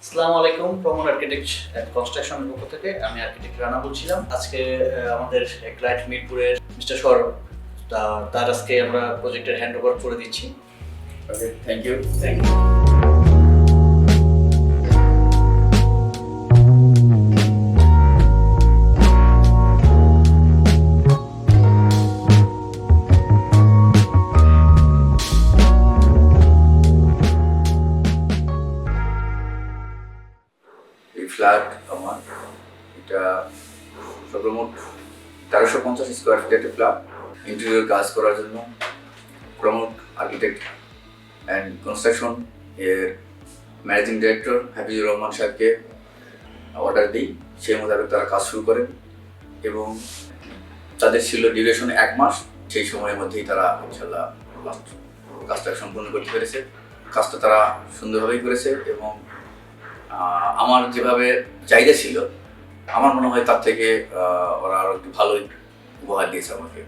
আসসালামু আলাইকুম। প্রমন architect and কনস্ট্রাকশনের পক্ষ থেকে আমি আর্কিটেক্ট রানা বলছিলাম। আজকে আমাদের ক্লায়েন্ট মিরপুরের মিস্টার সৌরভ, তার আজকে আমরা প্রজেক্টের হ্যান্ড ওভার করে দিচ্ছি। Okay, thank you. Thank you. এই ফ্ল্যাট আমার এটা সর্বমোট 1350 স্কোয়ার ফিট একটা ফ্ল্যাট। ইন্টেরিয়র কাজ করার জন্য প্রমোট আর্কিটেক্ট অ্যান্ড কনস্ট্রাকশন এর ম্যানেজিং ডিরেক্টর হাফিজুর রহমান সাহেবকে অর্ডার দিই। সেই মোতাবেক তারা কাজ শুরু করেন এবং তাদের ছিল ডিউরেশন 1 মাস। সেই সময়ের মধ্যেই তারা ইনশাল্লাহ কাজটা সম্পূর্ণ করতে পেরেছে। কাজটা তারা সুন্দরভাবেই করেছে এবং আমার যেভাবে চাহিদা ছিল আমার মনে হয় তার থেকে ওরা আরো একটু ভালোই উপহার দিয়েছে আমাকে।